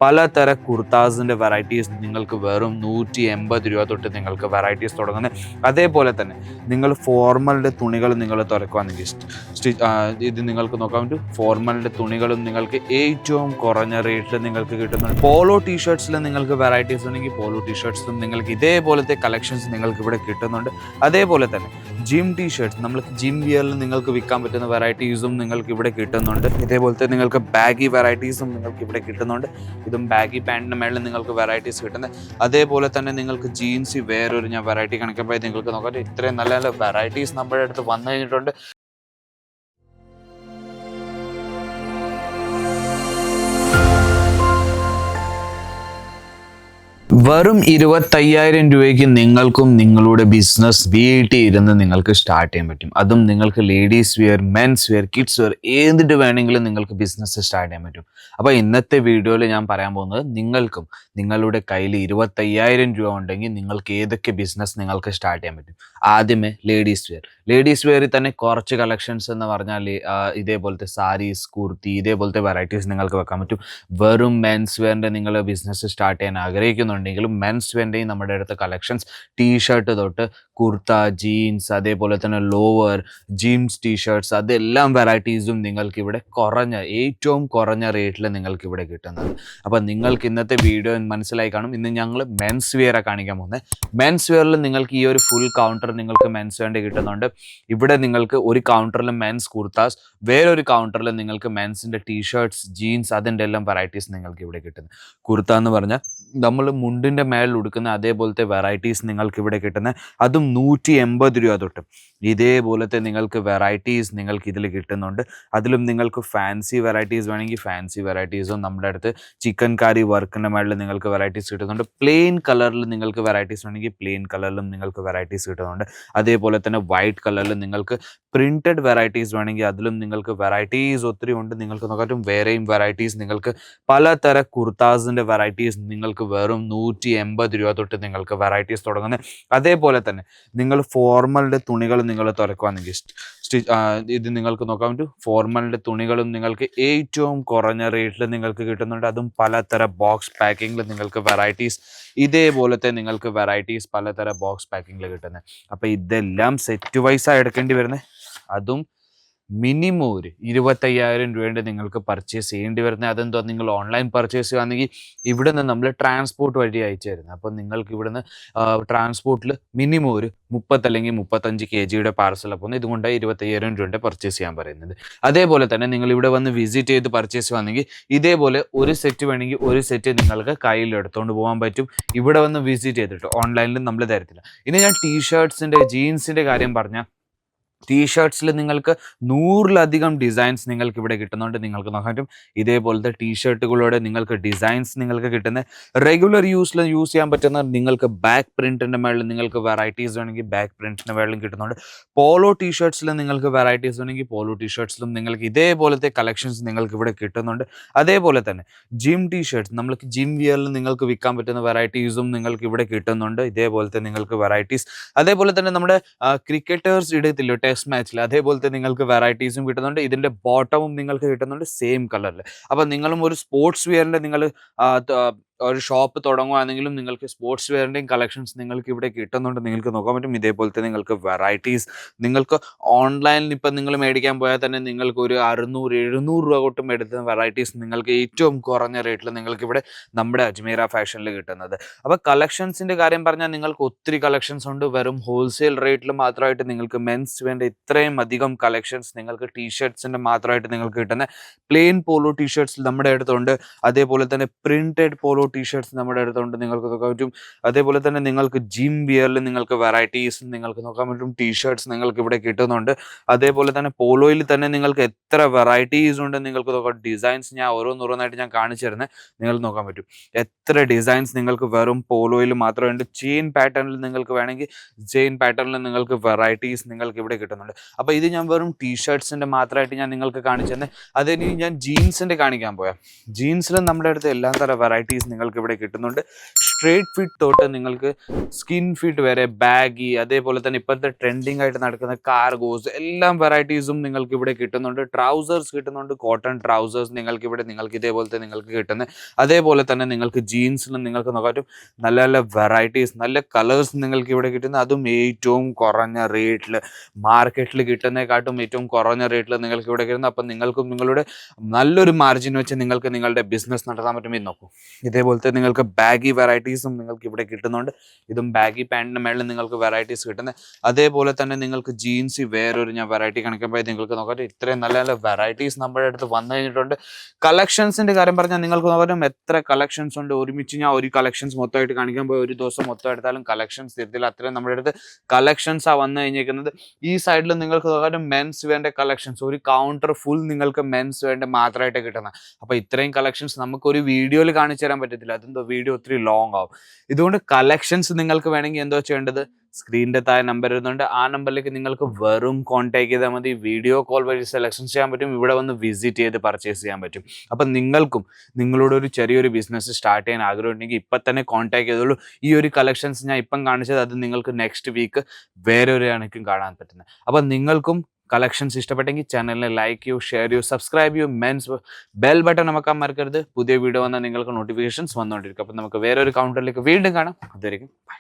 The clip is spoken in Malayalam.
പലതര കുർത്താസിൻ്റെ വെറൈറ്റീസ് നിങ്ങൾക്ക് വെറും 180 രൂപ തൊട്ട് നിങ്ങൾക്ക് വെറൈറ്റീസ് തുടങ്ങുന്നത്. അതേപോലെ തന്നെ നിങ്ങൾ ഫോർമലിൻ്റെ തുണികൾ നിങ്ങൾ തുറക്കുകയാണെങ്കിൽ ഇത് നിങ്ങൾക്ക് നോക്കാൻ പറ്റും. ഫോർമലിൻ്റെ തുണികളും നിങ്ങൾക്ക് ഏറ്റവും കുറഞ്ഞ റേറ്റിൽ നിങ്ങൾക്ക് കിട്ടുന്നുണ്ട്. പോളോ ടീഷർട്ട്സിൽ നിങ്ങൾക്ക് വെറൈറ്റീസ് ഉണ്ടെങ്കിൽ പോളോ ടീഷർട്ട്സിലും നിങ്ങൾക്ക് ഇതേപോലത്തെ കളക്ഷൻസ് നിങ്ങൾക്ക് ഇവിടെ കിട്ടുന്നുണ്ട്. അതേപോലെ തന്നെ ജിം ടീഷർട്ട്സ്, നമ്മൾക്ക് ജിം വിയറിൽ നിങ്ങൾക്ക് വിൽക്കാൻ പറ്റുന്ന വെറൈറ്റീസും നിങ്ങൾക്ക് ഇവിടെ കിട്ടുന്നുണ്ട്. ഇതേപോലത്തെ നിങ്ങൾക്ക് ബാഗി വെറൈറ്റീസും നിങ്ങൾക്ക് ഇവിടെ കിട്ടുന്നുണ്ട്. ഇതും ബാഗി പാൻറ്റിൻ്റെ മേളിൽ നിങ്ങൾക്ക് വെറൈറ്റീസ് കിട്ടുന്നത്. അതേപോലെ തന്നെ നിങ്ങൾക്ക് ജീൻസ് വേറൊരു ഞാൻ വെറൈറ്റി കാണിക്കുമ്പോൾ നിങ്ങൾക്ക് നോക്കാം ഇത്രയും നല്ല നല്ല വെറൈറ്റീസ് നമ്മുടെ അടുത്ത് വന്നു കഴിഞ്ഞിട്ടുണ്ട്. വെറും 25,000 രൂപയ്ക്ക് നിങ്ങൾക്കും നിങ്ങളുടെ ബിസിനസ് വീട്ടിൽ ഇരുന്ന് നിങ്ങൾക്ക് സ്റ്റാർട്ട് ചെയ്യാൻ പറ്റും. അതും നിങ്ങൾക്ക് ladies wear, men's wear, kids wear ഏതിട്ട് വേണമെങ്കിലും നിങ്ങൾക്ക് ബിസിനസ് സ്റ്റാർട്ട് ചെയ്യാൻ പറ്റും. അപ്പോൾ ഇന്നത്തെ വീഡിയോയിൽ ഞാൻ പറയാൻ പോകുന്നത് നിങ്ങൾക്കും നിങ്ങളുടെ കയ്യിൽ 25,000 രൂപ ഉണ്ടെങ്കിൽ നിങ്ങൾക്ക് ഏതൊക്കെ ബിസിനസ് നിങ്ങൾക്ക് സ്റ്റാർട്ട് ചെയ്യാൻ പറ്റും. ആദ്യമേ ലേഡീസ് വെയർ. ലേഡീസ് വെയറിൽ തന്നെ കുറച്ച് കളക്ഷൻസ് എന്ന് പറഞ്ഞാൽ ഇതേപോലത്തെ സാരീസ്, കുർത്തി, ഇതേപോലത്തെ വെറൈറ്റീസ് നിങ്ങൾക്ക് വെക്കാൻ പറ്റും. വെറും മെൻസ് വെയറിൻ്റെ നിങ്ങൾ ബിസിനസ് സ്റ്റാർട്ട് ചെയ്യാൻ ആഗ്രഹിക്കുന്നുണ്ടെങ്കിലും മെൻസ് വെയറിൻ്റെയും നമ്മുടെ അടുത്ത കളക്ഷൻസ് ടീഷർട്ട് തൊട്ട് കുർത്ത, ജീൻസ്, അതേപോലെ തന്നെ ലോവർ, ജീൻസ് ടീഷർട്ട്സ്, അതെല്ലാം വെറൈറ്റീസും നിങ്ങൾക്ക് ഇവിടെ ഏറ്റവും കുറഞ്ഞ റേറ്റിൽ നിങ്ങൾക്ക് ഇവിടെ കിട്ടുന്നത്. അപ്പോൾ നിങ്ങൾക്ക് ഇന്നത്തെ വീഡിയോ മനസ്സിലായി കാണും. ഇന്ന് ഞങ്ങൾ മെൻസ് വെയറാണ് കാണിക്കാൻ പോകുന്നത്. മെൻസ് വെയറിൽ നിങ്ങൾക്ക് ഈ ഒരു ഫുൾ കൗണ്ടർ നിങ്ങൾക്ക് മെൻസ് വെയറിൻ്റെ കിട്ടുന്നുണ്ട്. ഇവിടെ നിങ്ങൾക്ക് ഒരു കൗണ്ടറിൽ മെൻസ് കുർത്താസ്, വേറൊരു കൗണ്ടറിൽ നിങ്ങൾക്ക് മെൻസിൻ്റെ ടീഷർട്ട്സ്, ജീൻസ്, അതിൻ്റെ എല്ലാം വെറൈറ്റീസ് നിങ്ങൾക്ക് ഇവിടെ കിട്ടുന്നത്. കുർത്ത എന്ന് പറഞ്ഞാൽ നമ്മൾ മുണ്ടിൻ്റെ മേളിൽ ഉടുക്കുന്ന അതേപോലത്തെ വെറൈറ്റീസ് നിങ്ങൾക്ക് ഇവിടെ കിട്ടുന്നത്. അതും 180 രൂപ തൊട്ട് ഇതേപോലത്തെ നിങ്ങൾക്ക് വെറൈറ്റീസ് നിങ്ങൾക്ക് ഇതിൽ കിട്ടുന്നുണ്ട്. അതിലും നിങ്ങൾക്ക് ഫാൻസി വെറൈറ്റീസ് വേണമെങ്കിൽ ഫാൻസി വെറൈറ്റീസും നമ്മുടെ അടുത്ത് ചിക്കൻ കാരി വർക്കിൻ്റെ മേളിൽ നിങ്ങൾക്ക് വെറൈറ്റീസ് കിട്ടുന്നുണ്ട്. പ്ലെയിൻ കളറിൽ നിങ്ങൾക്ക് വെറൈറ്റീസ് വേണമെങ്കിൽ പ്ലെയിൻ കളറിലും നിങ്ങൾക്ക് വെറൈറ്റീസ് കിട്ടുന്നുണ്ട്. അതേപോലെ തന്നെ വൈറ്റ് കളറിൽ നിങ്ങൾക്ക് പ്രിൻറ്റഡ് വെറൈറ്റീസ് വേണമെങ്കിൽ അതിലും നിങ്ങൾക്ക് വെറൈറ്റീസ് ഒത്തിരി ഉണ്ട്. നിങ്ങൾക്ക് നോക്കാറ്റും വേറെയും വെറൈറ്റീസ് നിങ്ങൾക്ക് പലതര കുർത്താസിൻ്റെ വെറൈറ്റീസ് നിങ്ങൾക്ക് വെറും 180 രൂപ തൊട്ട് നിങ്ങൾക്ക് വെറൈറ്റീസ് തുടങ്ങുന്നത്. അതേപോലെ തന്നെ നിങ്ങൾ ഫോർമലിൻ്റെ തുണികൾ നിങ്ങൾ തുറക്കുകയാണെങ്കിൽ ഇത് നിങ്ങൾക്ക് നോക്കാൻ പറ്റും. ഫോർമലിൻ്റെ തുണികളും നിങ്ങൾക്ക് ഏറ്റവും കുറഞ്ഞ റേറ്റിൽ നിങ്ങൾക്ക് കിട്ടുന്നുണ്ട്. അതും പലതര ബോക്സ് പാക്കിങ്ങിൽ നിങ്ങൾക്ക് വെറൈറ്റീസ് ഇതേപോലത്തെ നിങ്ങൾക്ക് വെറൈറ്റീസ് പലതര ബോക്സ് പാക്കിങ്ങിൽ കിട്ടുന്നത്. അപ്പോൾ ഇതെല്ലാം സെറ്റ് വൈസാണ് എടുക്കേണ്ടി വരുന്നത്. അതും മിനിമം ഒരു 25,000 രൂപയുടെ നിങ്ങൾക്ക് പർച്ചേസ് ചെയ്യേണ്ടി വരുന്നത്. അതെന്തോ നിങ്ങൾ ഓൺലൈൻ പർച്ചേസ് ചെയ്യുകയാണെങ്കിൽ ഇവിടെ നിന്ന് നമ്മൾ ട്രാൻസ്പോർട്ട് വഴി അയച്ചു തരുന്നത്. അപ്പോൾ നിങ്ങൾക്ക് ഇവിടുന്ന് ട്രാൻസ്പോർട്ടിൽ മിനിമം ഒരു 30 അല്ലെങ്കിൽ 35 kg പാർസൽ പോകുന്നത്. ഇതുകൊണ്ട് 25,000 രൂപയുടെ പർച്ചേസ് ചെയ്യാൻ പറയുന്നത്. അതേപോലെ തന്നെ നിങ്ങൾ ഇവിടെ വന്ന് വിസിറ്റ് ചെയ്ത് പർച്ചേസ് ചെയ്യുകയാണെങ്കിൽ ഇതേപോലെ ഒരു സെറ്റ് വേണമെങ്കിൽ ഒരു സെറ്റ് നിങ്ങൾക്ക് കയ്യിൽ എടുത്തുകൊണ്ട് പോകാൻ പറ്റും. ഇവിടെ വന്ന് വിസിറ്റ് ചെയ്തിട്ട് ഓൺലൈനിൽ നമ്മൾ തരത്തില്ല. ഇനി ഞാൻ ടീഷർട്ട്സിൻ്റെ, ജീൻസിൻ്റെ കാര്യം പറഞ്ഞാൽ ടീഷർട്ട്സിൽ നിങ്ങൾക്ക് 100-ലധികം ഡിസൈൻസ് നിങ്ങൾക്ക് ഇവിടെ കിട്ടുന്നുണ്ട്. നിങ്ങൾക്ക് നോക്കാൻ പറ്റും ഇതേപോലത്തെ ടീഷർട്ടുകളോടെ നിങ്ങൾക്ക് ഡിസൈൻസ് നിങ്ങൾക്ക് കിട്ടുന്നത്. റെഗുലർ യൂസ് ചെയ്യാൻ പറ്റുന്ന നിങ്ങൾക്ക് ബാക്ക് പ്രിൻറ്റിൻ്റെ മേളിൽ നിങ്ങൾക്ക് വെറൈറ്റീസ് വേണമെങ്കിൽ ബാക്ക് പ്രിൻറ്റിൻ്റെ മേളിലും കിട്ടുന്നുണ്ട്. പോളോ ടീഷർട്ട്സിൽ നിങ്ങൾക്ക് വെറൈറ്റീസ് വേണമെങ്കിൽ പോളോ ടീഷർട്ട്സിലും നിങ്ങൾക്ക് ഇതേപോലത്തെ കളക്ഷൻസ് നിങ്ങൾക്ക് ഇവിടെ കിട്ടുന്നുണ്ട്. അതേപോലെ തന്നെ ജിം ടീഷർട്ട്സ്, നമ്മൾക്ക് ജിം വിയറിൽ നിങ്ങൾക്ക് വിൽക്കാൻ പറ്റുന്ന വെറൈറ്റീസും നിങ്ങൾക്ക് ഇവിടെ കിട്ടുന്നുണ്ട്. ഇതേപോലത്തെ നിങ്ങൾക്ക് വെറൈറ്റീസ്. അതേപോലെ തന്നെ നമ്മുടെ ക്രിക്കറ്റേഴ്സ് ഇടത്തില്ല ടെസ്റ്റ് മാച്ചിൽ, അതേപോലത്തെ നിങ്ങൾക്ക് വെറൈറ്റീസും കിട്ടുന്നുണ്ട്. ഇതിൻ്റെ ബോട്ടമും നിങ്ങൾക്ക് കിട്ടുന്നുണ്ട് സെയിം കളറിൽ. അപ്പം നിങ്ങളും ഒരു സ്പോർട്സ് വെയറിൻ്റെ നിങ്ങൾ ഒരു ഷോപ്പ് തുടങ്ങുകയാണെങ്കിലും നിങ്ങൾക്ക് സ്പോർട്സ് വെയറിൻ്റെയും കളക്ഷൻസ് നിങ്ങൾക്ക് ഇവിടെ കിട്ടുന്നുണ്ട്. നിങ്ങൾക്ക് നോക്കാൻ പറ്റും ഇതേപോലത്തെ നിങ്ങൾക്ക് വെറൈറ്റീസ്. നിങ്ങൾക്ക് ഓൺലൈനിൽ ഇപ്പം നിങ്ങൾ മേടിക്കാൻ പോയാൽ തന്നെ നിങ്ങൾക്ക് ഒരു 600-700 രൂപ തൊട്ടും എടുത്ത വെറൈറ്റീസ് നിങ്ങൾക്ക് ഏറ്റവും കുറഞ്ഞ റേറ്റിൽ നിങ്ങൾക്ക് ഇവിടെ നമ്മുടെ അജ്മീറ ഫാഷനിൽ കിട്ടുന്നത്. അപ്പോൾ കളക്ഷൻസിൻ്റെ കാര്യം പറഞ്ഞാൽ നിങ്ങൾക്ക് ഒത്തിരി കളക്ഷൻസ് ഉണ്ട്. വെറും ഹോൾസെയിൽ റേറ്റിൽ മാത്രമായിട്ട് നിങ്ങൾക്ക് മെൻസ് വേണ്ട ഇത്രയും അധികം കളക്ഷൻസ് നിങ്ങൾക്ക് ടീഷർട്ട്സിൻ്റെ മാത്രമായിട്ട് നിങ്ങൾക്ക് കിട്ടുന്ന പ്ലെയിൻ പോളോ ടീഷർട്ട്സ് നമ്മുടെ അടുത്തുണ്ട്. അതേപോലെ തന്നെ പ്രിൻറ്റഡ് പോളോ ടീഷർട്ട്സ് നമ്മുടെ അടുത്തുണ്ട്. നിങ്ങൾക്ക് നോക്കാൻ പറ്റും. അതേപോലെ തന്നെ നിങ്ങൾക്ക് ജിം വിയറിൽ നിങ്ങൾക്ക് വെറൈറ്റീസ് നിങ്ങൾക്ക് നോക്കാൻ പറ്റും. ടീഷർട്ട്സ് നിങ്ങൾക്ക് ഇവിടെ കിട്ടുന്നുണ്ട്. അതേപോലെ തന്നെ പോളോയിൽ തന്നെ നിങ്ങൾക്ക് എത്ര വെറൈറ്റീസ് ഉണ്ട് നിങ്ങൾക്ക് നോക്കാം. ഡിസൈൻസ് ഞാൻ ഓരോന്നോരോന്നായിട്ട് ഞാൻ കാണിച്ചു തരുന്നത് നിങ്ങൾ നോക്കാൻ പറ്റും. എത്ര ഡിസൈൻസ് നിങ്ങൾക്ക് വെറും പോളോയിൽ മാത്രമുണ്ട്. ചെയിൻ പാറ്റേണിൽ നിങ്ങൾക്ക് വേണമെങ്കിൽ ചെയിൻ പാറ്റേണിൽ നിങ്ങൾക്ക് വെറൈറ്റീസ് നിങ്ങൾക്ക് ഇവിടെ കിട്ടുന്നുണ്ട്. അപ്പോൾ ഇത് ഞാൻ വെറും ടീഷർട്ട്സിൻ്റെ മാത്രമായിട്ട് ഞാൻ നിങ്ങൾക്ക് കാണിച്ചു തന്നെ. അതിന് ഞാൻ ജീൻസിൻ്റെ കാണിക്കാൻ പോയാൽ ജീൻസിൽ നമ്മുടെ അടുത്ത് എല്ലാ തരം വെറൈറ്റീസ് നിങ്ങൾക്ക് ഇവിടെ കിട്ടുന്നുണ്ട്. സ്ട്രേറ്റ് ഫിറ്റ് തൊട്ട് നിങ്ങൾക്ക് സ്കിൻ ഫിറ്റ് വരെ, ബാഗി, അതേപോലെ തന്നെ ഇപ്പോഴത്തെ ട്രെൻഡിങ് ആയിട്ട് നടക്കുന്ന കാർഗോസ്, എല്ലാം വെറൈറ്റീസും നിങ്ങൾക്ക് ഇവിടെ കിട്ടുന്നുണ്ട്. ട്രൗസേഴ്സ് കിട്ടുന്നുണ്ട്, കോട്ടൺ ട്രൗസേഴ്സ് നിങ്ങൾക്ക് ഇതേപോലത്തെ നിങ്ങൾക്ക് കിട്ടുന്നത്. അതേപോലെ തന്നെ നിങ്ങൾക്ക് ജീൻസിലും നിങ്ങൾക്ക് നോക്കാറ്റും നല്ല നല്ല വെറൈറ്റീസ്, നല്ല കളേഴ്സ് നിങ്ങൾക്ക് ഇവിടെ കിട്ടുന്നത്. അതും ഏറ്റവും കുറഞ്ഞ റേറ്റിൽ, മാർക്കറ്റിൽ കിട്ടുന്നതിനെക്കാട്ടും ഏറ്റവും കുറഞ്ഞ റേറ്റിൽ നിങ്ങൾക്ക് ഇവിടെ കിട്ടുന്നത്. അപ്പം നിങ്ങൾക്കും നിങ്ങളുടെ നല്ലൊരു മാർജിൻ വെച്ച് നിങ്ങൾക്ക് നിങ്ങളുടെ ബിസിനസ് നടത്താൻ പറ്റും. ഇത് നോക്കൂ, ഇതേപോലത്തെ നിങ്ങൾക്ക് ബാഗി വെറൈറ്റീസും നിങ്ങൾക്ക് ഇവിടെ കിട്ടുന്നുണ്ട്. ഇതും ബാഗി പാൻറ്റിൻ്റെ മേളിൽ നിങ്ങൾക്ക് വെറൈറ്റീസ് കിട്ടുന്നത്. അതേപോലെ തന്നെ നിങ്ങൾക്ക് ജീൻസ് വേറൊരു ഞാൻ വെറൈറ്റി കാണിക്കുമ്പോൾ നിങ്ങൾക്ക് നോക്കാം ഇത്രയും നല്ല നല്ല വെറൈറ്റീസ് നമ്മുടെ അടുത്ത് വന്നു കഴിഞ്ഞിട്ടുണ്ട്. കളക്ഷൻസിൻ്റെ കാര്യം പറഞ്ഞാൽ നിങ്ങൾക്ക് നോക്കാം എത്ര കളക്ഷൻസ് ഉണ്ട്. ഒരുമിച്ച് ഞാൻ ഒരു കളക്ഷൻസ് മൊത്തമായിട്ട് കാണിക്കുമ്പോൾ ഒരു ദിവസം മൊത്തം എടുത്താലും കളക്ഷൻസ് തീർത്തില്ല. അത്രയും നമ്മുടെ അടുത്ത് കളക്ഷൻസാണ് വന്നു കഴിഞ്ഞിരിക്കുന്നത്. ഈ സൈഡിൽ നിങ്ങൾക്ക് നോക്കാം മെൻസ് വെയറിൻ്റെ കളക്ഷൻസ്, ഒരു കൗണ്ടർ ഫുൾ നിങ്ങൾക്ക് മെൻസ് വെയറിൻ്റെ മാത്രമായിട്ട് കിട്ടുന്നത്. അപ്പോൾ ഇത്രയും കളക്ഷൻസ് നമുക്കൊരു വീഡിയോയിൽ കാണിച്ചു തരാൻ പറ്റത്തില്ല, അതെന്തോ വീഡിയോ ഒത്തിരി ലോങ് ആവും. ഇതുകൊണ്ട് കളക്ഷൻസ് നിങ്ങൾക്ക് വേണമെങ്കിൽ എന്തോ ചെയ്യേണ്ടത്, സ്ക്രീനിൻ്റെ താഴെ നമ്പർ വരുന്നുണ്ട്, ആ നമ്പറിലേക്ക് നിങ്ങൾക്ക് വെറും കോൺടാക്ട് ചെയ്താൽ മതി. വീഡിയോ കോൾ വഴി സെലക്ഷൻ ചെയ്യാൻ പറ്റും, ഇവിടെ വന്ന് വിസിറ്റ് ചെയ്ത് പർച്ചേസ് ചെയ്യാൻ പറ്റും. അപ്പം നിങ്ങൾക്കും നിങ്ങളുടെ ഒരു ചെറിയൊരു ബിസിനസ് സ്റ്റാർട്ട് ചെയ്യാൻ ആഗ്രഹമുണ്ടെങ്കിൽ ഇപ്പം തന്നെ കോൺടാക്ട് ചെയ്തോളൂ. ഈ ഒരു കളക്ഷൻസ് ഞാൻ ഇപ്പം കാണിച്ചത് അത് നിങ്ങൾക്ക് നെക്സ്റ്റ് വീക്ക് വേറെ ഒരു കണക്കും കാണാൻ പറ്റുന്നത്. അപ്പം നിങ്ങൾക്കും കളക്ഷൻസ് ഇഷ്ടപ്പെട്ടെങ്കിൽ ചാനലിനെ ലൈക്ക് ചെയ്യൂ, ഷെയർ ചെയ്യൂ, സബ്സ്ക്രൈബ് ചെയ്യൂ, മെൻസ് ബെൽ ബട്ടൺ അമക്കാൻ മറക്കരുത്. പുതിയ വീഡിയോ വന്നാൽ നിങ്ങൾക്ക് നോട്ടിഫിക്കേഷൻസ് വന്നുകൊണ്ടിരിക്കും. അപ്പം നമുക്ക് വേറൊരു കൗണ്ടറിലേക്ക് വീണ്ടും കാണാം. അതുവരെയും ബൈ.